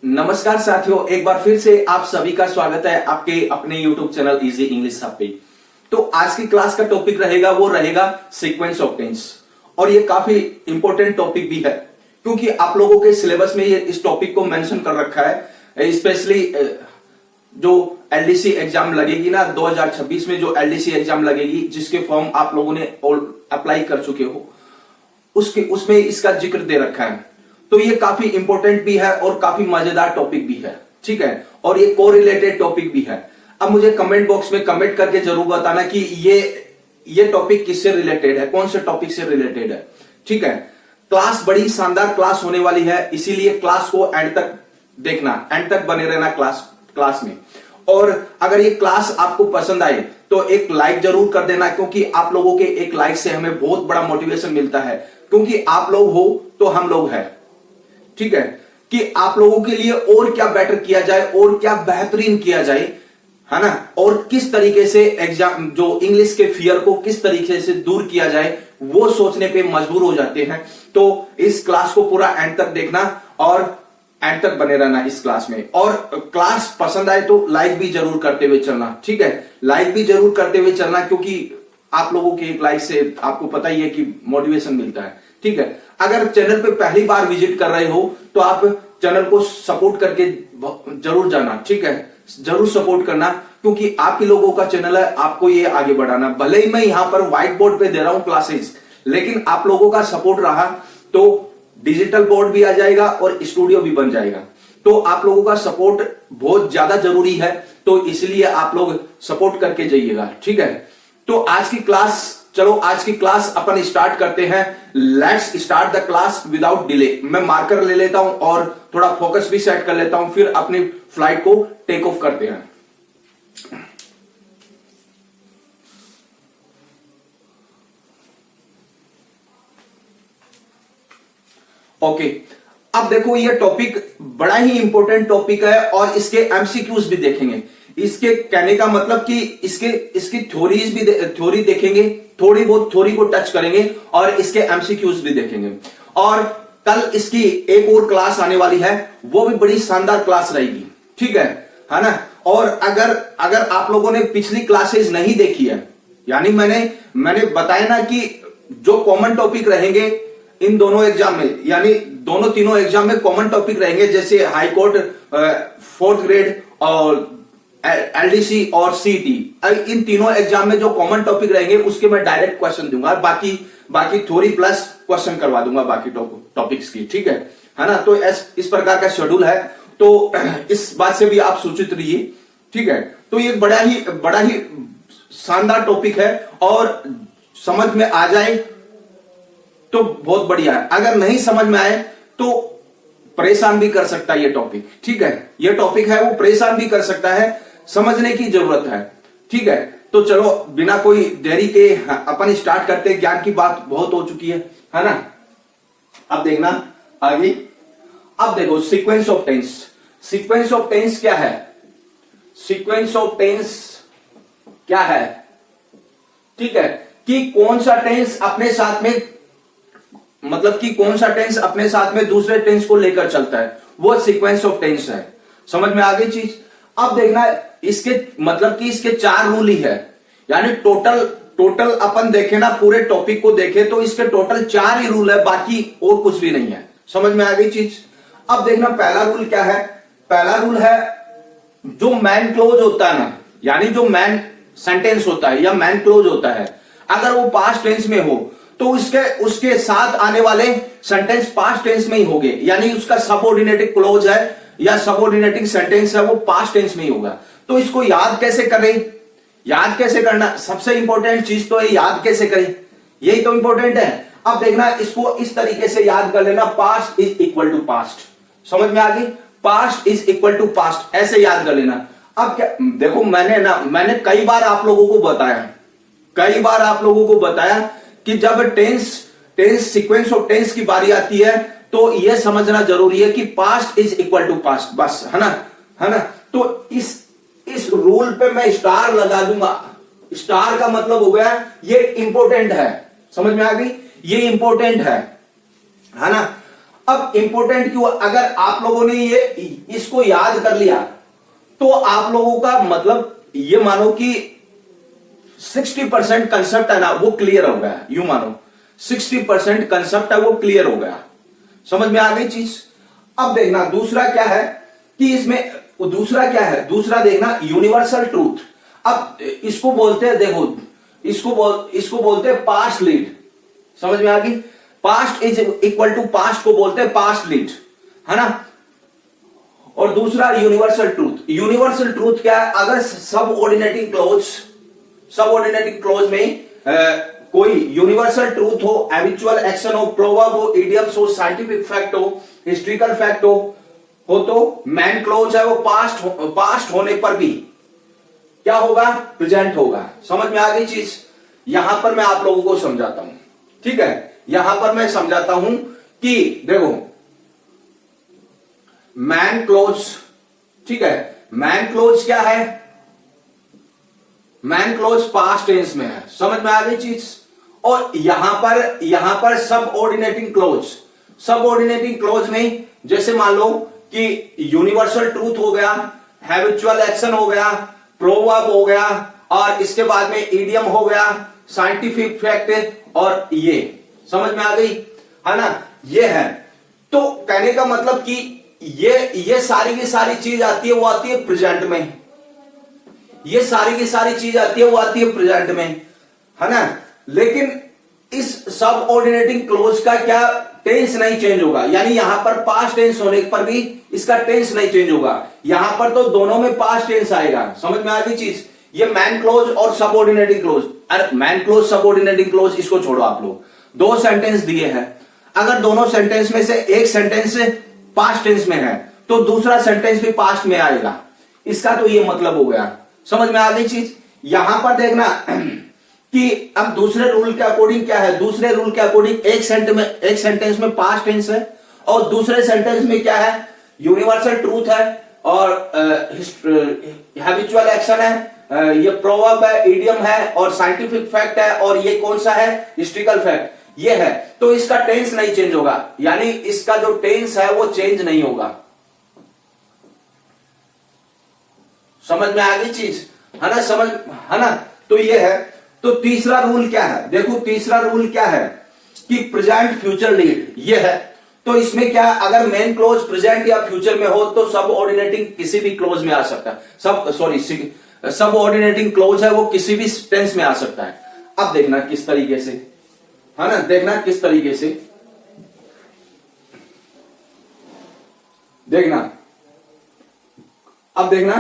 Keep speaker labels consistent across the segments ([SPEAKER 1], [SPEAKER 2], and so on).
[SPEAKER 1] नमस्कार साथियों, एक बार फिर से आप सभी का स्वागत है आपके अपने YouTube channel easy English hub पे। तो आज की क्लास का टॉपिक रहेगा सीक्वेंस ऑफ टेंस। और ये काफी इंपॉर्टेंट टॉपिक भी है क्योंकि आप लोगों के सिलेबस में ये इस टॉपिक को मेंशन कर रखा है। स्पेशली जो एलडीसी एग्जाम लगेगी ना 2026 में, जो एलडीसी एग्जाम लगेगी जिसके फॉर्म आप लोगों ने अप्लाई कर चुके हो, उसमें इसका जिक्र दे रखा है। तो ये काफी इंपॉर्टेंट भी है और काफी मजेदार टॉपिक भी है, ठीक है। और ये कोरिलेटेड टॉपिक भी है। अब मुझे कमेंट बॉक्स में कमेंट करके जरूर बताना कि ये टॉपिक किससे रिलेटेड है, कौन से टॉपिक से रिलेटेड है, ठीक है। क्लास बड़ी शानदार क्लास होने वाली है, इसीलिए क्लास को एंड तक देखना, एंड तक बने रहना क्लास में। और अगर ये क्लास आपको पसंद आए तो एक लाइक जरूर कर देना, क्योंकि आप लोगों के एक लाइक से हमें बहुत बड़ा मोटिवेशन मिलता है। क्योंकि आप लोग हो तो हम लोग हैं, ठीक है। कि आप लोगों के लिए और क्या बेटर किया जाए और क्या बेहतरीन किया जाए, है ना। और किस तरीके से एग्जाम जो इंग्लिश के फियर को किस तरीके से दूर किया जाए, वो सोचने पे मजबूर हो जाते हैं। तो इस क्लास को पूरा एंड तक देखना और एंड तक बने रहना इस क्लास में। और क्लास पसंद आए तो लाइक भी जरूर करते हुए चलना, ठीक है। लाइक भी जरूर करते हुए चलना, क्योंकि आप लोगों के एक लाइक से आपको पता ही है कि मोटिवेशन मिलता है, ठीक है। अगर चैनल पे पहली बार विजिट कर रहे हो तो आप चैनल को सपोर्ट करके जरूर जाना, ठीक है। जरूर सपोर्ट करना, क्योंकि आप ही लोगों का चैनल है, आपको ये आगे बढ़ाना। भले ही मैं यहां पर व्हाइट बोर्ड पे दे रहा हूं क्लासेस, लेकिन आप लोगों का सपोर्ट रहा तो डिजिटल बोर्ड भी आ जाएगा और स्टूडियो भी बन जाएगा। तो आप लोगों का सपोर्ट बहुत ज्यादा जरूरी है, तो इसलिए आप लोग सपोर्ट करके जाइएगा, ठीक है। तो आज की क्लास अपन स्टार्ट करते हैं। Let's start the class without delay. मैं मार्कर ले लेता हूं और थोड़ा फोकस भी सेट कर लेता हूं, फिर अपनी फ्लाइट को टेक ऑफ करते हैं। ओके, अब देखो ये टॉपिक बड़ा ही इंपॉर्टेंट टॉपिक है और इसके एमसीक्यूज भी देखेंगे। इसके कहने का मतलब कि इसकी थ्योरी देखेंगे, थोड़ी बहुत थ्योरी को टच करेंगे और इसके एमसीक्यूज भी देखेंगे। और कल इसकी एक और क्लास आने वाली है, वो भी बड़ी शानदार क्लास रहेगी, ठीक है ना। और अगर आप लोगों ने पिछली क्लासेस नहीं देखी है, यानी मैंने बताया ना कि जो कॉमन टॉपिक रहेंगे इन दोनों एग्जाम में, यानी दोनों तीनों एग्जाम में कॉमन टॉपिक रहेंगे, जैसे हाई कोर्ट, 4th ग्रेड और एलडीसी और सीटी। इन तीनों एग्जाम में जो कॉमन टॉपिक रहेंगे उसके मैं डायरेक्ट क्वेश्चन दूंगा, बाकी थ्योरी प्लस क्वेश्चन करवा दूंगा बाकी टॉपिक्स की, ठीक है ना। तो इस प्रकार का शेड्यूल है, तो इस बात से भी आप सूचित रहिए, ठीक है। तो ये बड़ा ही शानदार टॉपिक है और समझ में आ जाए तो बहुत बढ़िया है। अगर नहीं समझ में आए तो परेशान भी कर सकता है ये टॉपिक, ठीक है। ये टॉपिक है वो परेशान भी कर सकता है, समझने की जरूरत है, ठीक है। तो चलो बिना कोई देरी के अपन स्टार्ट करते हैं। ज्ञान की बात बहुत हो चुकी है ना। अब देखना आगे। अब देखो sequence of tense. Sequence of tense क्या है? सीक्वेंस ऑफ टेंस क्या है, ठीक है। कि कौन सा टेंस अपने साथ में, मतलब कि कौन सा टेंस अपने साथ में दूसरे टेंस को लेकर चलता है, वो सीक्वेंस ऑफ टेंस है। समझ में आ गई चीज? अब देखना इसके मतलब कि इसके 4 रूल ही है, यानी टोटल अपन देखे ना, पूरे टॉपिक को देखे तो इसके टोटल 4 ही रूल है, बाकी और कुछ भी नहीं है। समझ में आ गई चीज? अब देखना पहला रूल क्या है। पहला रूल है जो मैन क्लोज होता है ना, यानी जो मैन सेंटेंस होता है या मैन क्लोज होता है, अगर वो पास्ट टेंस में हो तो उसके साथ आने वाले सेंटेंस पास्ट टेंस में ही होंगे, यानी उसका सबऑर्डिनेटिंग क्लोज है या सबऑर्डिनेटिंग सेंटेंस है वो पास्ट टेंस में ही होगा। तो इसको याद कैसे करें, याद कैसे करना, सबसे इंपॉर्टेंट चीज तो है याद कैसे करें, यही तो इंपॉर्टेंट है। अब देखना इसको इस तरीके से याद कर लेना, past is equal to past. समझ में आ गई? Past is equal to past, ऐसे याद कर लेना। अब क्या देखो, मैंने कई बार आप लोगों को बताया कि जब टेंस सीक्वेंस ऑफ टेंस की बारी आती है तो यह समझना जरूरी है कि past is equal to past, बस, है ना। तो इस रूल पे मैं स्टार लगा दूंगा। स्टार का मतलब हो गया ये इंपॉर्टेंट है। समझ में आ गई? ये इंपॉर्टेंट है ना। अब इंपॉर्टेंट क्यों, अगर आप लोगों ने ये इसको याद कर लिया तो आप लोगों का मतलब ये मानो कि 60% कंसेप्ट है ना वो क्लियर हो गया, यूं मानो 60% कंसेप्ट है वो क्लियर हो गया, समझ में आ गई चीज। अब देखना दूसरा क्या है कि इसमें दूसरा क्या है, दूसरा देखना यूनिवर्सल ट्रूथ। अब इसको बोलते हैं, देखो इसको बोलते हैं पास्ट लीड, समझ में आ गई। Past is equal to past को बोलते हैं पास्ट लीड, है ना। और दूसरा यूनिवर्सल ट्रूथ। यूनिवर्सल ट्रूथ क्या है, अगर सब ऑर्डिनेटिंग क्लोज में कोई यूनिवर्सल ट्रूथ हो, हैबिचुअल एक्शन हो, प्रोवर्ब हो, इडियम्स हो, साइंटिफिक फैक्ट हो, हिस्ट्रिकल फैक्ट हो तो मैन क्लोज है वो पास्ट होने पर भी क्या होगा, प्रेजेंट होगा। समझ में आ गई चीज। यहां पर मैं आप लोगों को समझाता हूं, ठीक है। यहां पर मैं समझाता हूं कि देखो मैन क्लोज, ठीक है, मैन क्लोज क्या है, मैन क्लोज पास्ट टेंस में है, समझ में आ गई चीज। और यहां पर सब ऑर्डिनेटिंग क्लोज में जैसे मान लो कि यूनिवर्सल ट्रूथ हो गया, हैबिचुअल एक्शन हो गया, प्रोवर्ब हो गया, और इसके बाद में इडियम हो गया, साइंटिफिक फैक्ट, और ये समझ में आ गई, है ना। ये है तो कहने का मतलब कि ये सारी की सारी चीज आती है, वो आती है प्रेजेंट में। ये सारी की सारी चीज आती है, वो आती है प्रेजेंट में, है ना। लेकिन इस सब ऑर्डिनेटिंग क्लोज का क्या टेंस नहीं चेंज होगा, यानी यहां पर पास्ट टेंस होने पर भी इसका टेंस नहीं चेंज होगा। यहां पर तो दोनों में पास्ट टेंस आएगा, समझ में आ गई चीज। ये मैन क्लोज और सब ऑर्डिनेटिंग क्लोज, अरे मैन क्लोज सब ऑर्डिनेटिंग क्लोज इसको छोड़ो आप लोग, दो सेंटेंस दिए हैं, अगर दोनों सेंटेंस में से एक सेंटेंस पास्ट टेंस में है तो दूसरा सेंटेंस भी पास्ट में आएगा, इसका तो ये मतलब हो गया, समझ में आ गई चीज। यहां पर देखना कि अब दूसरे रूल के अकॉर्डिंग क्या है, दूसरे रूल के अकॉर्डिंग एक सेंटेंस में पास्ट टेंस है और दूसरे सेंटेंस में क्या है, यूनिवर्सल ट्रूथ है और हैबिचुअल एक्शन है, ये प्रोवर्ब है, इडियम है और साइंटिफिक फैक्ट है, और ये कौन सा है, हिस्ट्रिकल फैक्ट, ये है। तो इसका टेंस नहीं चेंज होगा, यानी इसका जो टेंस है वो चेंज नहीं होगा, समझ में आ गई चीज, है ना, समझ, है ना। तो ये है। तो तीसरा रूल क्या है, देखो तीसरा रूल क्या है कि प्रेजेंट फ्यूचर लीड, ये है। तो इसमें क्या, अगर मेन क्लोज प्रेजेंट या फ्यूचर में हो तो सब ऑर्डिनेटिंग किसी भी क्लोज में आ सकता है, सब ऑर्डिनेटिंग क्लोज है वो किसी भी टेंस में आ सकता है। अब देखना किस तरीके से, है ना, देखना किस तरीके से, देखना। अब देखना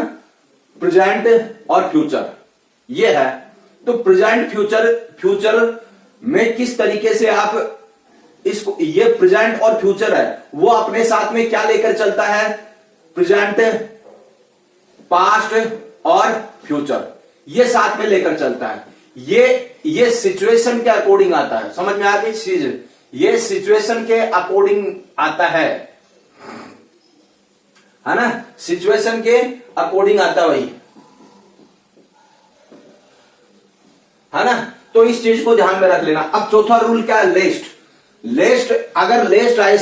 [SPEAKER 1] प्रेजेंट और फ्यूचर, ये है। तो प्रेजेंट फ्यूचर में किस तरीके से आप इसको, ये प्रेजेंट और फ्यूचर है वो अपने साथ में क्या लेकर चलता है, प्रेजेंट, पास्ट और फ्यूचर, ये साथ में लेकर चलता है। ये सिचुएशन के अकॉर्डिंग आता है, समझ में आ गई चीज, ये सिचुएशन के अकॉर्डिंग आता है ना, सिचुएशन के अकॉर्डिंग आता वही, है ना। तो इस चीज को ध्यान में रख लेना। अब चौथा रूल क्या है, लेस्ट, अगर लेस्ट आए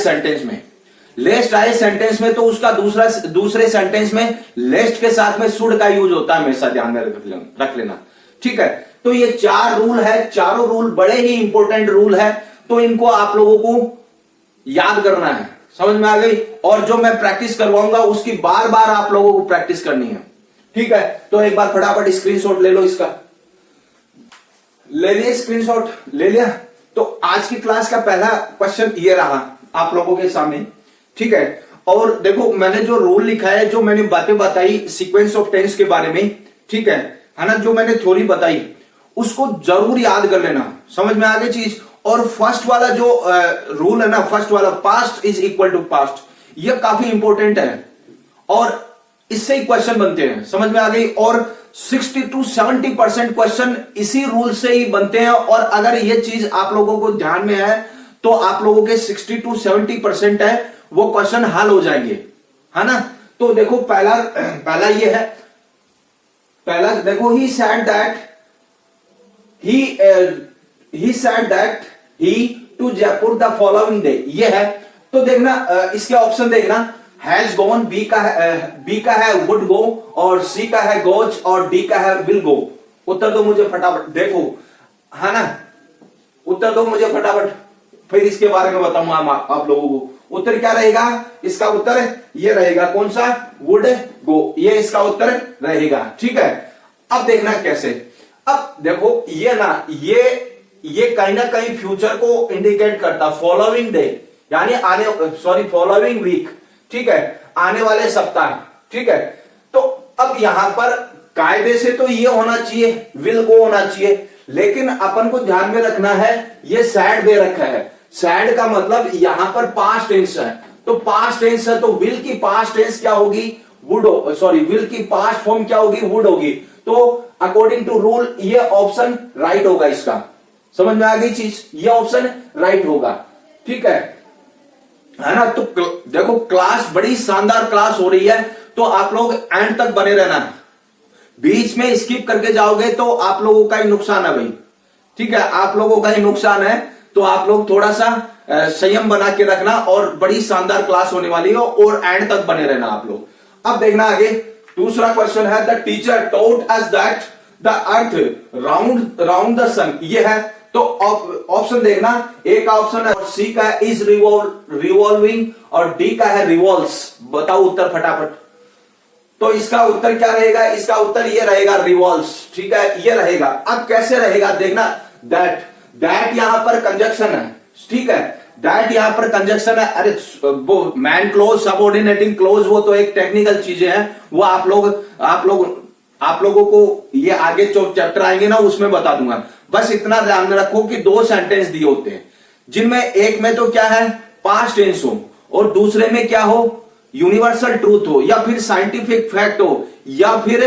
[SPEAKER 1] सेंटेंस में तो उसका दूसरे सेंटेंस में लेस्ट के साथ में शुड का यूज होता है, हमेशा ध्यान में रख लेना, ठीक है। तो ये 4 रूल है, चारों रूल बड़े ही इंपॉर्टेंट रूल है, तो इनको आप लोगों को याद करना है, समझ में आ गई। और जो मैं प्रैक्टिस करवाऊंगा उसकी बार बार आप लोगों को प्रैक्टिस करनी है, ठीक है। तो एक बार फटाफट स्क्रीनशॉट ले लो, इसका ले लिया, स्क्रीनशॉट ले लिया। तो आज की क्लास का पहला क्वेश्चन ये रहा आप लोगों के सामने, ठीक है। और देखो मैंने जो रूल लिखा है, जो मैंने बातें बताई सीक्वेंस ऑफ टेंस के बारे में, ठीक है ना, जो मैंने थ्योरी बताई उसको जरूर याद कर लेना, समझ में आ गई चीज। और फर्स्ट वाला जो रूल है ना, फर्स्ट वाला past is equal to past, ये काफी इंपॉर्टेंट है और इससे ही क्वेश्चन बनते हैं, समझ में आ गई। और 60 to 70% क्वेश्चन इसी रूल से ही बनते हैं, और अगर ये चीज आप लोगों को ध्यान में है तो आप लोगों के 60 to 70% है वो क्वेश्चन हल हो जाएंगे, है ना। तो देखो पहला ये है, पहला देखो, he said that he to Jaipur the following day, ये है। तो देखना इसके ऑप्शन देखना, हैज गॉन बी का है वुड गो, और सी का है गोज, और डी का है विल गो। उत्तर दो मुझे फटाफट, देखो है ना, उत्तर दो मुझे फटाफट, फिर इसके बारे में बताऊंगा आप लोगों को। उत्तर क्या रहेगा, इसका उत्तर ये रहेगा, कौन सा, वुड गो, ये इसका उत्तर रहेगा। ठीक है, अब देखना कैसे, अब देखो ये ना, ये कहीं ना कहीं फ्यूचर को इंडिकेट करता, फॉलोइंग डे यानी फॉलोइंग वीक। ठीक है, आने वाले सप्ताह। ठीक है, तो अब यहां पर कायदे से तो ये होना चाहिए, विल गो होना चाहिए, लेकिन अपन को ध्यान में रखना है, ये सैड दे रखा है। सैड का मतलब यहां पर पास्ट टेंस है, तो पास्ट टेंस है, तो विल की पास्ट टेंस क्या होगी, विल की पास्ट फॉर्म क्या होगी, वुड होगी। तो अकॉर्डिंग टू रूल ये ऑप्शन राइट होगा इसका। समझ में आ गई चीज, ये ऑप्शन राइट होगा। ठीक है ना। तो देखो क्लास बड़ी शानदार क्लास हो रही है, तो आप लोग एंड तक बने रहना। बीच में स्किप करके जाओगे तो आप लोगों का ही नुकसान है भाई। ठीक है, आप लोगों का ही नुकसान है, तो आप लोग थोड़ा सा संयम बना के रखना, और बड़ी शानदार क्लास होने वाली है, और एंड तक बने रहना आप लोग। अब देखना आगे, दूसरा क्वेश्चन है, the teacher told us that the earth round the sun. ये है, तो ऑप्शन देखना, ए का ऑप्शन है सी का इज रिवॉल्विंग, और डी का है रिवॉल्व्स। बताओ उत्तर फटाफट। तो इसका उत्तर क्या रहेगा, इसका उत्तर ये रहेगा रिवॉल्व्स। ठीक है, ये रहेगा। अब कैसे रहेगा देखना, दैट यहां पर कंजक्शन है। ठीक है, दैट यहां पर कंजक्शन है। अरे वो मैन क्लोज, सबऑर्डिनेटिंग क्लोज, वो तो एक टेक्निकल चीजें हैं, वो आप लोगों को ये आगे जो चैप्टर आएंगे ना उसमें बता दूंगा। बस इतना ध्यान में रखो कि दो सेंटेंस दिए होते हैं, जिनमें एक में तो क्या है, पास्ट टेंस हो, और दूसरे में क्या हो, यूनिवर्सल ट्रूथ हो, या फिर साइंटिफिक फैक्ट हो, या फिर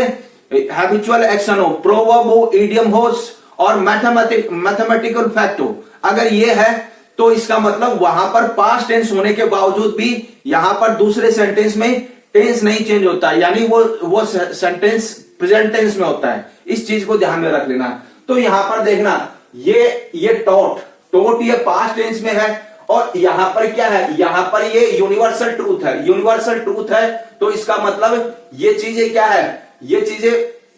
[SPEAKER 1] हैबिचुअल एक्शन हो, प्रोवर्ब हो, इडियम हो, और मैथमेटिकल फैक्ट हो। अगर ये है तो इसका मतलब वहां पर पास्ट टेंस होने के बावजूद भी यहां पर दूसरे सेंटेंस में टेंस नहीं चेंज होता, यानी वो सेंटेंस प्रेजेंट टेंस में होता है। इस चीज को ध्यान में रख लेना। तो यहां पर देखना, ये टोट ये पास्ट टेंस में है, और यहां पर क्या है, यहां पर ये यूनिवर्सल ट्रूथ है। यूनिवर्सल ट्रूथ है तो इसका मतलब ये चीजें क्या है, ये चीजें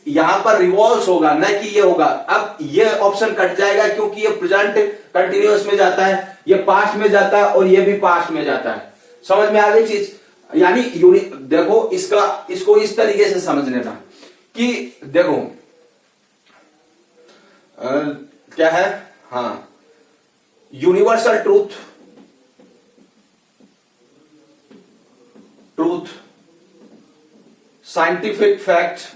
[SPEAKER 1] यहां पर रिवॉल्व होगा, न कि ये होगा। अब ये ऑप्शन कट जाएगा, क्योंकि ये प्रेजेंट कंटिन्यूअस में जाता है, ये पास्ट में जाता है, और ये भी पास्ट में जाता है। समझ में आ गई चीज, यानी देखो इसको इस तरीके से समझने का कि देखो क्या है, हाँ, यूनिवर्सल ट्रूथ साइंटिफिक फैक्ट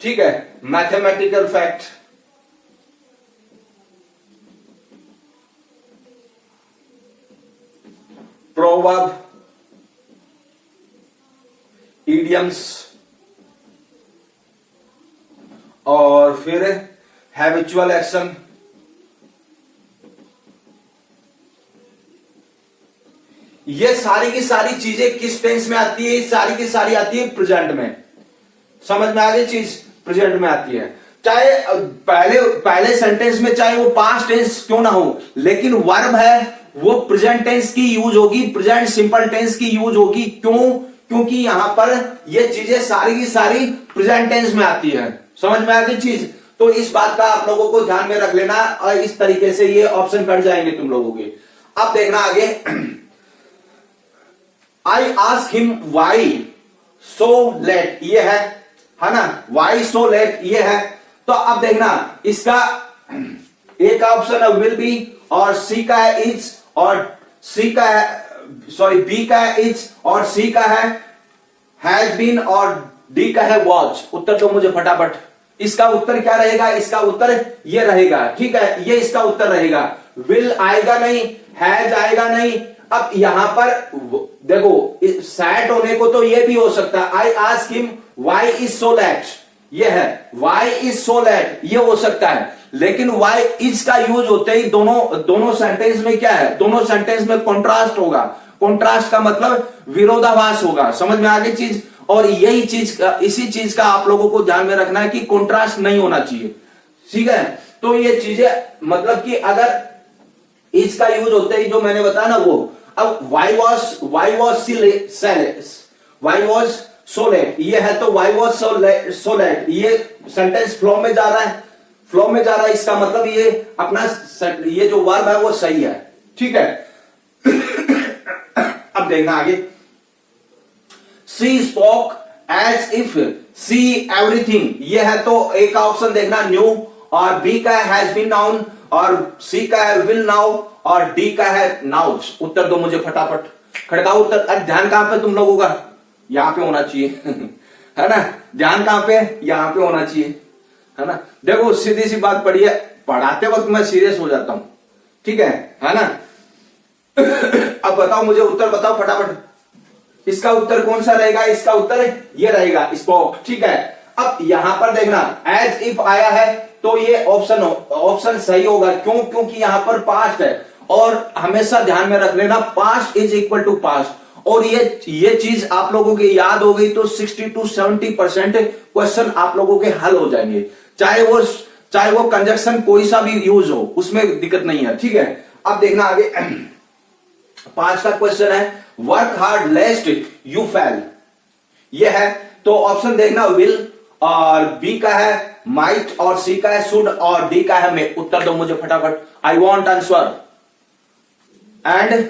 [SPEAKER 1] ठीक है, मैथमेटिकल फैक्ट, प्रोवर्ब, इडियम्स, और फिर हैबिचुअल एक्शन। ये सारी की सारी चीजें किस टेंस में आती है, सारी की सारी आती है प्रेजेंट में। समझ में आ गई चीज, प्रेजेंट में आती है। चाहे पहले सेंटेंस में चाहे वो पास्ट टेंस क्यों ना हो, लेकिन वर्ब है वो प्रेजेंट टेंस की यूज होगी, प्रेजेंट सिंपल टेंस की यूज होगी। क्यों? क्योंकि यहां पर ये चीजें सारी की सारी प्रेजेंट टेंस में आती है। समझ में आ गई चीज, तो इस बात का आप लोगों को ध्यान में रख लेना, और इस तरीके से ये ऑप्शन कट जाएंगे तुम लोगों के। अब देखना आगे, I ask him why so let, ये है ना, वाई सो लेट ये है। तो अब देखना, इसका ए का ऑप्शन है विल बी, और सी का है इज, और सी का है बी का है इज, और सी का है हैज बीन, और डी का है वॉज। उत्तर तो मुझे फटाफट, इसका उत्तर क्या रहेगा, इसका उत्तर ये रहेगा। ठीक है, ये इसका उत्तर रहेगा। विल आएगा नहीं, हैज आएगा नहीं। अब यहां पर देखो, सैट होने को तो ये भी हो सकता है, I ask him why is so let, ये है व्हाई इज सो लेट, ये हो सकता है। लेकिन व्हाई इज का यूज होते ही दोनों सेंटेंस में क्या है, दोनों सेंटेंस में कॉन्ट्रास्ट होगा। कॉन्ट्रास्ट का मतलब विरोधाभास होगा। समझ में आ गई चीज, और यही चीज का, इसी चीज का आप लोगों को ध्यान में रखना है कि कॉन्ट्रास्ट नहीं होना चाहिए। ठीक है। तो ये चीजें मतलब कि अगर इसका यूज होता है जो मैंने बताया ना वो, अब वाई वॉज सोलेट, ये है तो वाई वॉज सोलेट, ये सेंटेंस फ्लो में जा रहा है, फ्लो में जा रहा है, इसका मतलब ये अपना ये जो वर्ब है वो सही है, ठीक है। अब देखना आगे, she spoke as if she everything, ये है तो ए का ऑप्शन देखना न्यू, और बी का हैज बीन नाउन, और सी का है विल नाउ, और डी का है नाउज। उत्तर दो मुझे फटाफट, खड़का उत्तर। ध्यान कहां पे तुम लोगों का, यहां पे होना चाहिए है ना, ध्यान कहां पे, यहां पे होना चाहिए, है ना। देखो सीधी सी बात पड़ी है, पढ़ाते वक्त मैं सीरियस हो जाता हूं, ठीक है ना। अब बताओ मुझे उत्तर बताओ फटाफट, इसका उत्तर कौन सा रहेगा, इसका उत्तर ये रहेगा स्पोक, ठीक है। अब यहां पर देखना एज इफ आया है तो ये ऑप्शन सही होगा, क्यों, क्योंकि यहां पर पास्ट है, और हमेशा ध्यान में रख लेना past is equal to past, और ये चीज आप लोगों की याद हो गई तो 60 to 70% क्वेश्चन आप लोगों के हल हो जाएंगे, चाहे वो कंजक्शन कोई सा भी यूज हो, उसमें दिक्कत नहीं है, ठीक है। अब देखना आगे 5 का क्वेश्चन है, वर्क हार्ड लेस्ट यू फेल, ये है तो ऑप्शन देखना विल, और बी का है माइट, और सी का है शुड, और डी का है मे। उत्तर दो मुझे फटाफट, I want answer, and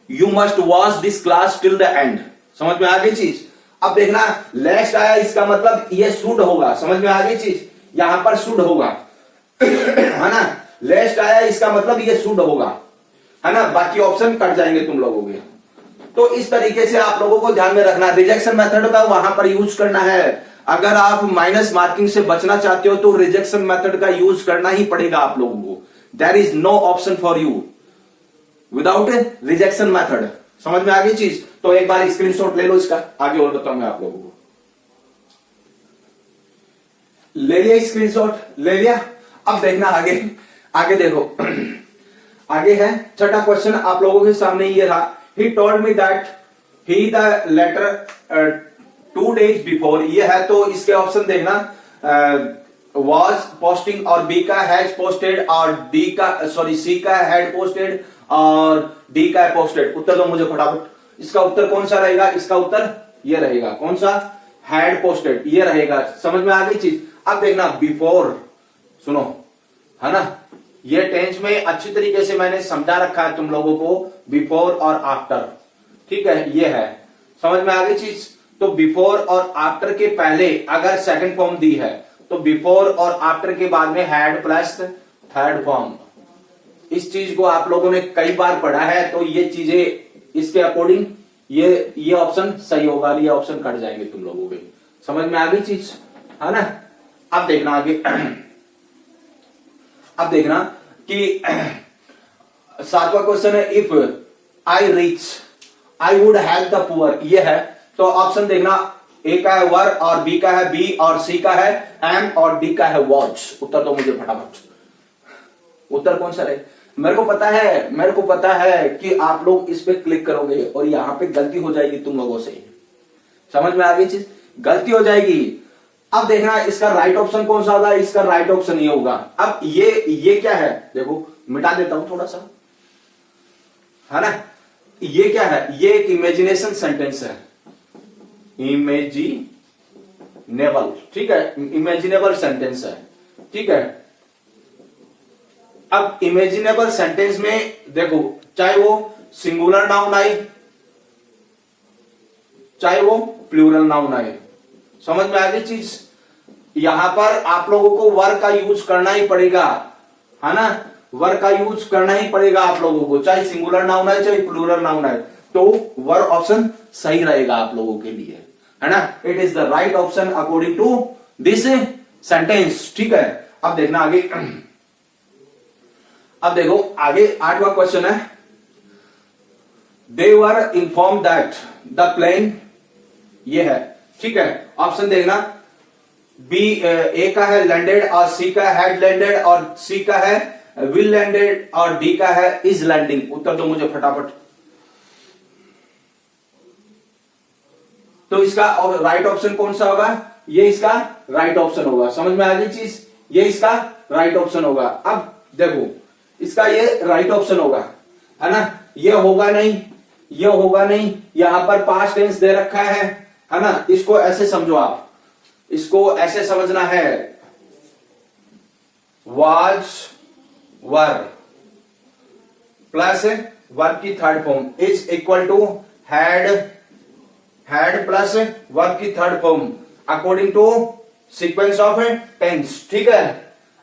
[SPEAKER 1] you must watch this class till the end. समझ में आ गई चीज। अब देखना लेस्ट आया, इसका मतलब ये शुड होगा, समझ में आ गई चीज, यहां पर शुड होगा है ना, लेस्ट आया इसका मतलब ये शुड होगा, है ना, बाकी ऑप्शन कट जाएंगे तुम लोगों के। तो इस तरीके से आप लोगों को ध्यान में रखना, रिजेक्शन मेथड का वहां पर यूज करना है। अगर आप माइनस मार्किंग से बचना चाहते हो तो रिजेक्शन मेथड का यूज करना ही पड़ेगा आप लोगों को, there is no option for you without rejection method. समझ में आ गई चीज। तो एक बार स्क्रीनशॉट ले लो इसका, आगे और बताऊंगा आप लोगों को। ले लिया स्क्रीनशॉट, ले लिया। अब देखना आगे देखो आगे है छठा क्वेश्चन आप लोगों के सामने ये रहा, he told me that he the letter 2 days before, ये है तो इसके ऑप्शन देखना was posting, और B का has posted, और D का C का had posted, और D का posted। उत्तर दो मुझे फटाफट, इसका उत्तर कौन सा रहेगा, इसका उत्तर ये रहेगा, कौन सा, had posted, ये रहेगा। समझ में आ गई चीज। अब देखना बिफोर, सुनो, है ना, ये टेंस में अच्छी तरीके से मैंने समझा रखा है तुम लोगों को, बिफोर और आफ्टर, ठीक है, ये है। समझ में आ गई चीज। तो बिफोर और आफ्टर के पहले अगर सेकंड फॉर्म दी है तो बिफोर और आफ्टर के बाद में हैड प्लस थर्ड फॉर्म। इस चीज को आप लोगों ने कई बार पढ़ा है, तो ये चीजें इसके अकॉर्डिंग ये ऑप्शन सही होगा, ये ऑप्शन कट जाएंगे तुम लोगों के। समझ में आ गई चीज, है ना। अब देखना आगे अब देखना कि 7वां क्वेश्चन है, if I reach I would help the poor, ये है तो ऑप्शन देखना, ए का है वर, और बी का है बी, और सी का है एम, और डी का है वॉच। उत्तर दो मुझे फटाफट, उत्तर कौन सा रहे। मेरे को पता है कि आप लोग इस पे क्लिक करोगे और यहां पे गलती हो जाएगी तुम लोगों से। समझ में आ गई चीज, गलती हो जाएगी। अब देखना इसका राइट ऑप्शन कौन सा होगा, इसका राइट ऑप्शन ये होगा। अब ये क्या है, देखो मिटा देता हूं थोड़ा सा, है ना। ये क्या है, ये एक इमेजिनेशन सेंटेंस है, इमेजिनेबल, ठीक है, इमेजिनेबल सेंटेंस है, ठीक है। अब इमेजिनेबल सेंटेंस में देखो, चाहे वो सिंगुलर नाउन आए चाहे वो प्लूरल नाउन आए, समझ में आ गई चीज। यहां पर आप लोगों को वर्ब का यूज करना ही पड़ेगा, है ना, वर्ब का यूज करना ही पड़ेगा आप लोगों को, चाहे सिंगुलर नाउन आए चाहे प्लूरल नाउन आए, तो वर्ब ऑप्शन सही रहेगा आप लोगों के लिए, है ना। It is the right option according to this sentence, ठीक है। अब देखना आगे, अब देखो आगे 8वां क्वेश्चन है, दे वर इन्फॉर्म दैट द प्लेन, ये है, ठीक है। ऑप्शन देखना, बी ए का है लैंडेड, और सी का हैड लैंडेड, और सी का है विल लैंडेड, और डी का है इज लैंडिंग। उत्तर दो मुझे फटाफट। तो इसका राइट ऑप्शन कौन सा होगा, ये इसका राइट ऑप्शन होगा। समझ में आ गई चीज, ये इसका राइट ऑप्शन होगा। अब देखो इसका ये राइट ऑप्शन होगा, है ना। ये होगा नहीं, ये होगा नहीं, यहां पर पास्ट टेंस दे रखा है ना। इसको ऐसे समझो आप, इसको ऐसे समझना है, वाज वर प्लस वर्ब की third form is equal to had, had plus verb की third form according to sequence of tense. ठीक है,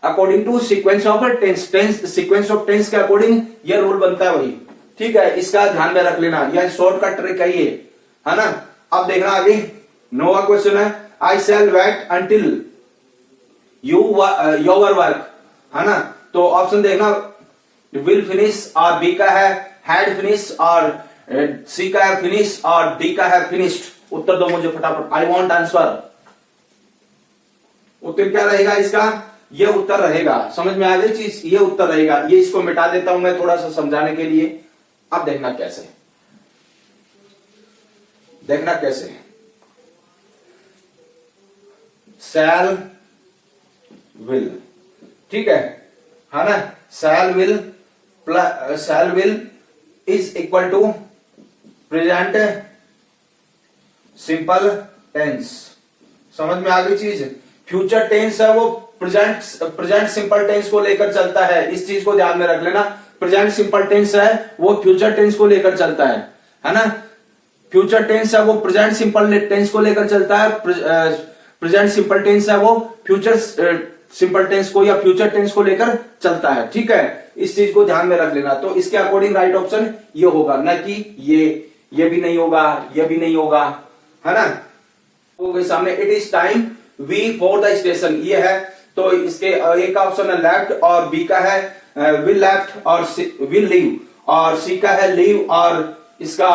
[SPEAKER 1] according to sequence of tense, sequence of tense के अकॉर्डिंग ये रूल बनता है वही। ठीक है, इसका ध्यान में रख लेना, यह शॉर्टकट ट्रिक है ये, है ना। अब देखना आगे, नोवा क्वेश्चन है, आई शैल वेट अंटिल योर वर्क, है ना। तो ऑप्शन देखना, विल फिनिश और बी का है हैड फिनिश और सी का है फिनिश और डी का है फिनिश्ड। उत्तर दो मुझे फटाफट, आई वांट आंसर। उत्तर क्या रहेगा इसका, ये उत्तर रहेगा। समझ में आ गई चीज, ये उत्तर रहेगा। ये इसको मिटा देता हूं मैं थोड़ा सा समझाने के लिए। अब देखना कैसे, देखना कैसे, शैल विल, ठीक है ना। Shall will plus shall will is equal to present simple tense. समझ में आ गई चीज। फ्यूचर टेंस है वो प्रेजेंट सिंपल टेंस को लेकर चलता है, इस चीज को ध्यान में रख लेना। प्रेजेंट सिंपल टेंस है वो फ्यूचर टेंस को लेकर चलता है ना। फ्यूचर टेंस है वो प्रेजेंट सिंपल टेंस को लेकर चलता है, प्रेजेंट सिंपल टेंस है वो फ्यूचर सिंपल टेंस को या फ्यूचर टेंस को लेकर चलता है। ठीक है, इस चीज को ध्यान में रख लेना। तो इसके अकॉर्डिंग राइट ऑप्शन ये होगा, ना कि ये भी नहीं होगा, ये भी नहीं होगा, है ना। तो सामने it is time we for the station, ये है। तो इसके एक ऑप्शन है लेफ्ट और बी का है विल लेफ्ट और विल लीव, और सी का है लीव और इसका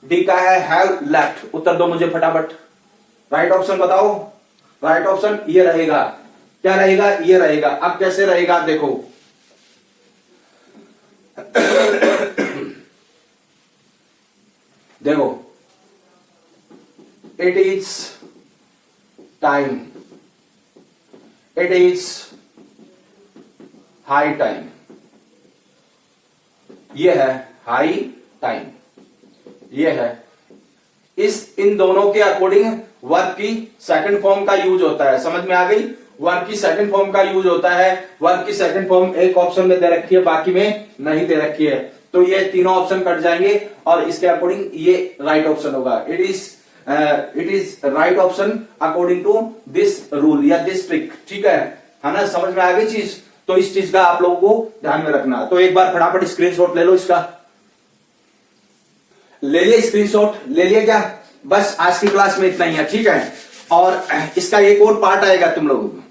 [SPEAKER 1] डी का है हैव लेफ्ट। उत्तर दो मुझे फटाफट, राइट ऑप्शन बताओ। राइट ऑप्शन ये रहेगा, क्या रहेगा, ये रहेगा। अब कैसे रहेगा देखो, देखो it is time, it is high time, ये है हाई टाइम, ये है। इन दोनों के अकॉर्डिंग वर्ब की सेकंड फॉर्म का यूज होता है। समझ में आ गई, वर्ब की सेकंड फॉर्म का यूज होता है। वर्ब की सेकंड फॉर्म एक ऑप्शन में दे रखी है, बाकी में नहीं दे रखी है। तो ये तीनों ऑप्शन कट जाएंगे और इसके अकॉर्डिंग ये राइट ऑप्शन होगा। It is right option according to this rule या दिस ट्रिक। ठीक है ना, समझ में आ गई चीज। तो इस चीज का आप लोगों को ध्यान में रखना। तो एक बार फटाफट स्क्रीनशॉट ले लो इसका, ले लिया स्क्रीनशॉट, ले लिया क्या। बस आज की क्लास में इतना ही है, ठीक है। और इसका एक और पार्ट आएगा तुम लोगों को,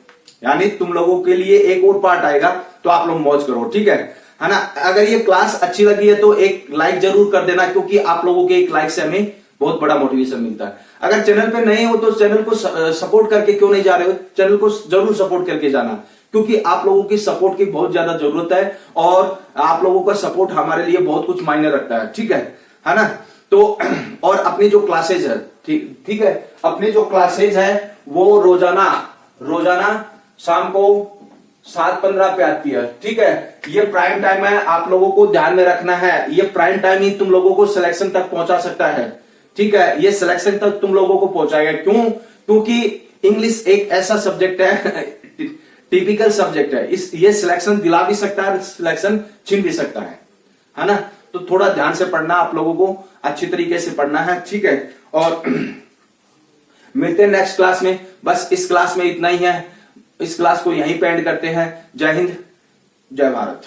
[SPEAKER 1] यानी तुम लोगों के लिए एक और पार्ट आएगा, तो आप लोग मौज करो, ठीक है ना। अगर ये क्लास अच्छी लगी है तो एक लाइक जरूर कर देना, क्योंकि आप लोगों के एक लाइक से हमें बहुत बड़ा मोटिवेशन मिलता है। अगर चैनल पे नए हो तो चैनल को सपोर्ट करके क्यों नहीं जा रहे हो, चैनल को जरूर सपोर्ट करके जाना, क्योंकि आप लोगों की सपोर्ट की बहुत ज्यादा जरूरत है और आप लोगों का सपोर्ट हमारे लिए बहुत कुछ मायने रखता है, ठीक है ना। तो और अपनी जो क्लासेज है, ठीक है, अपनी जो क्लासेज है वो रोजाना शाम को 7:15 पे आती है, ठीक है। ये प्राइम टाइम है, आप लोगों को ध्यान में रखना है। ये प्राइम टाइम ही तुम लोगों को सिलेक्शन तक पहुंचा सकता है, ठीक है। ये सिलेक्शन तक तुम लोगों को पहुंचाएगा। क्यों? क्योंकि इंग्लिश एक ऐसा सब्जेक्ट है, टिपिकल सब्जेक्ट है। ये सिलेक्शन दिला भी सकता है, सिलेक्शन छीन भी सकता है ना। तो थोड़ा ध्यान से पढ़ना, आप लोगों को अच्छी तरीके से पढ़ना है, ठीक है। और मिलते हैं नेक्स्ट क्लास में। बस इस क्लास में इतना ही है, इस क्लास को यहीं पे एंड करते हैं। जय हिंद, जय भारत।